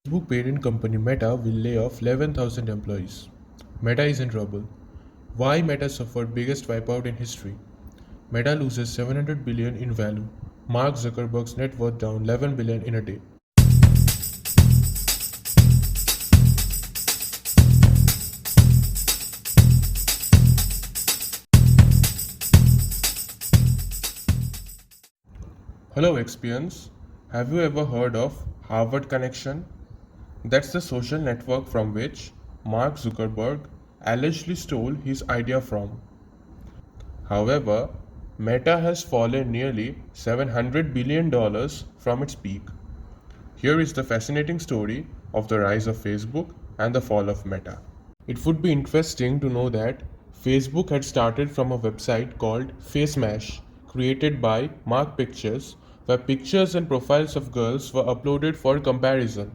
Facebook parent company Meta will lay off 11,000 employees. Meta is in trouble. Why Meta suffered biggest wipeout in history? Meta loses 700 billion in value. Mark Zuckerberg's net worth down 11 billion in a day. Hello Expians. Have you ever heard of Harvard Connection? That's the social network from which Mark Zuckerberg allegedly stole his idea from. However, Meta has fallen nearly $700 billion from its peak. Here is the fascinating story of the rise of Facebook and the fall of Meta. It would be interesting to know that Facebook had started from a website called FaceMash, created by Mark Pictures, where pictures and profiles of girls were uploaded for comparison.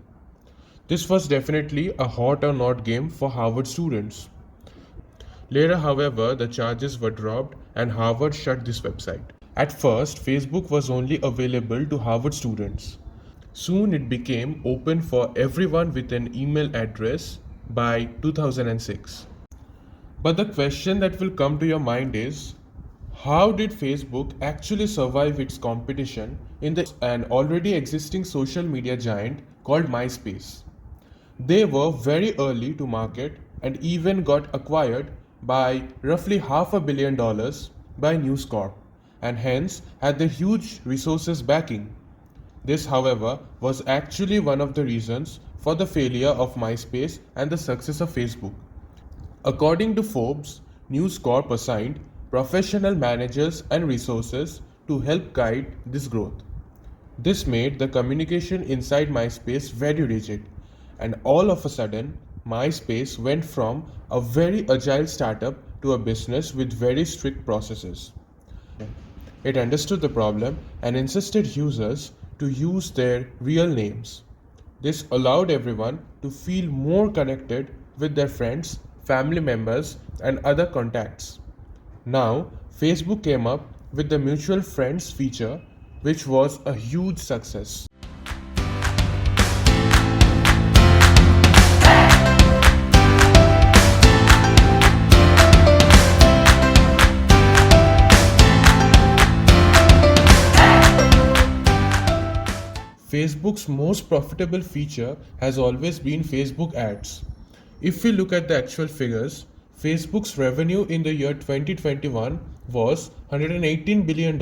This was definitely a hot or not game for Harvard students. Later, however, the charges were dropped and Harvard shut this website. At first, Facebook was only available to Harvard students. Soon it became open for everyone with an email address by 2006. But the question that will come to your mind is, how did Facebook actually survive its competition in an already existing social media giant called MySpace? They were very early to market and even got acquired by roughly $500 million by News Corp and hence had the huge resources backing. This, however, was actually one of the reasons for the failure of MySpace and the success of Facebook. According to Forbes, News Corp assigned professional managers and resources to help guide this growth. This made the communication inside MySpace very rigid, and all of a sudden, MySpace went from a very agile startup to a business with very strict processes. It understood the problem and insisted users to use their real names. This allowed everyone to feel more connected with their friends, family members, and other contacts. Now, Facebook came up with the mutual friends feature, which was a huge success. Facebook's most profitable feature has always been Facebook ads. If we look at the actual figures, Facebook's revenue in the year 2021 was $118 billion,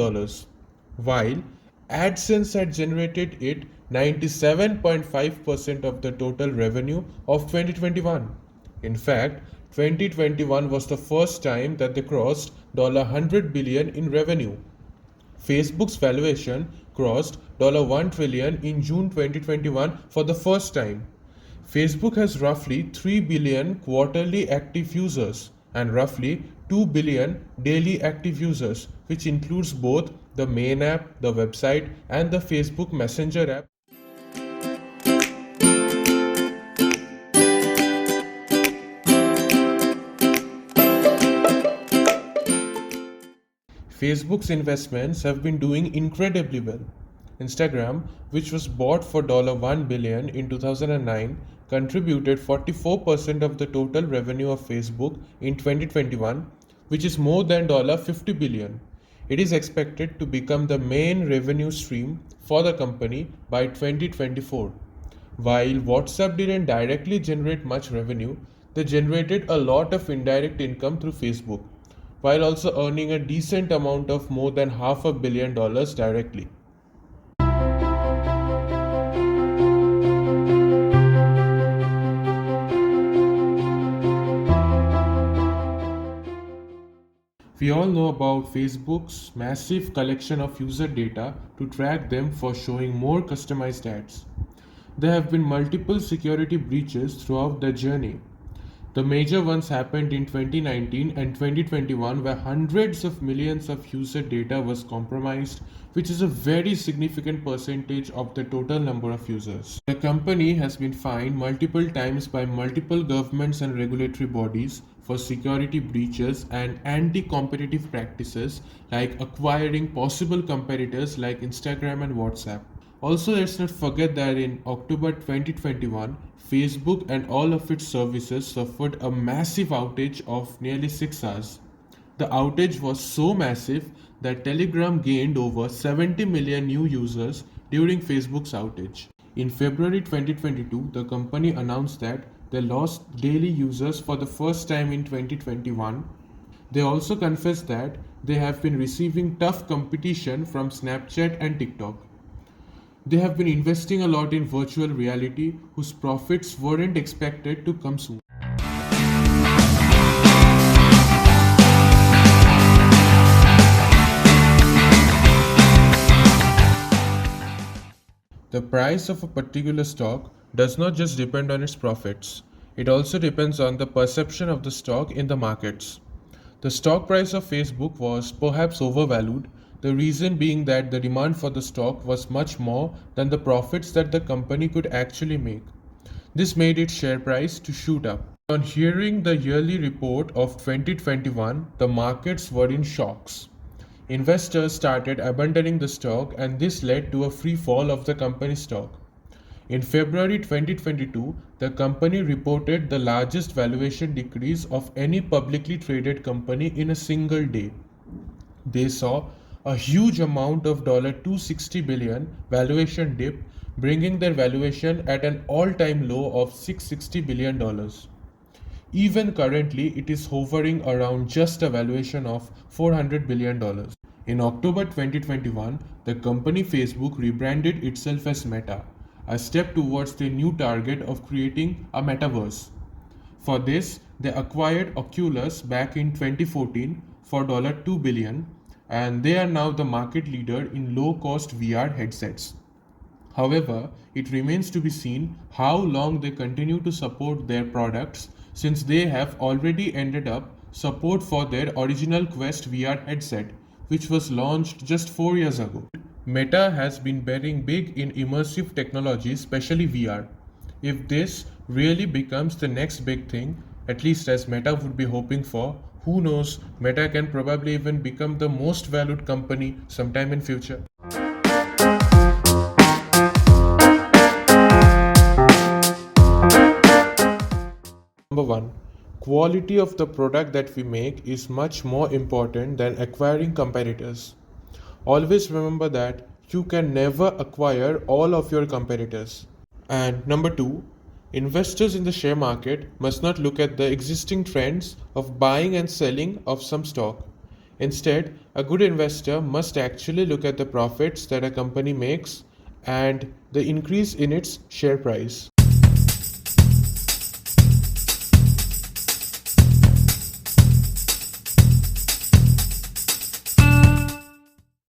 while AdSense had generated it 97.5% of the total revenue of 2021. In fact, 2021 was the first time that they crossed $100 billion in revenue. Facebook's valuation crossed $1 trillion in June 2021 for the first time. Facebook has roughly 3 billion quarterly active users and roughly 2 billion daily active users, which includes both the main app, the website, and the Facebook Messenger app. Facebook's investments have been doing incredibly well. Instagram, which was bought for $1 billion in 2009, contributed 44% of the total revenue of Facebook in 2021, which is more than $50 billion. It is expected to become the main revenue stream for the company by 2024. While WhatsApp didn't directly generate much revenue, they generated a lot of indirect income through Facebook, while also earning a decent amount of more than $500 million directly. We all know about Facebook's massive collection of user data to track them for showing more customized ads. There have been multiple security breaches throughout the journey. The major ones happened in 2019 and 2021, where hundreds of millions of user data was compromised, which is a very significant percentage of the total number of users. The company has been fined multiple times by multiple governments and regulatory bodies for security breaches and anti-competitive practices like acquiring possible competitors like Instagram and WhatsApp. Also, let's not forget that in October 2021, Facebook and all of its services suffered a massive outage of nearly 6 hours. The outage was so massive that Telegram gained over 70 million new users during Facebook's outage. In February 2022, the company announced that they lost daily users for the first time in 2021. They also confessed that they have been receiving tough competition from Snapchat and TikTok. They have been investing a lot in virtual reality, whose profits weren't expected to come soon. The price of a particular stock does not just depend on its profits, it also depends on the perception of the stock in the markets. The stock price of Facebook was perhaps overvalued, the reason being that the demand for the stock was much more than the profits that the company could actually make. This made its share price to shoot up. On hearing the yearly report of 2021, the markets were in shocks. Investors started abandoning the stock, and this led to a free fall of the company's stock. In February 2022, the company reported the largest valuation decrease of any publicly traded company in a single day. They saw a huge amount of $260 billion valuation dip, bringing their valuation at an all-time low of $660 billion. Even currently, it is hovering around just a valuation of $400 billion. In October 2021, the company Facebook rebranded itself as Meta, a step towards their new target of creating a metaverse. For this, they acquired Oculus back in 2014 for $2 billion, and they are now the market leader in low-cost VR headsets. However, it remains to be seen how long they continue to support their products, since they have already ended up support for their original Quest VR headset, which was launched just 4 years ago. Meta has been betting big in immersive technology, especially VR. If this really becomes the next big thing, at least as Meta would be hoping for, who knows, Meta can probably even become the most valued company sometime in future. Number 1. Quality of the product that we make is much more important than acquiring competitors. Always remember that you can never acquire all of your competitors. And number 2, investors in the share market must not look at the existing trends of buying and selling of some stock. Instead, a good investor must actually look at the profits that a company makes and the increase in its share price.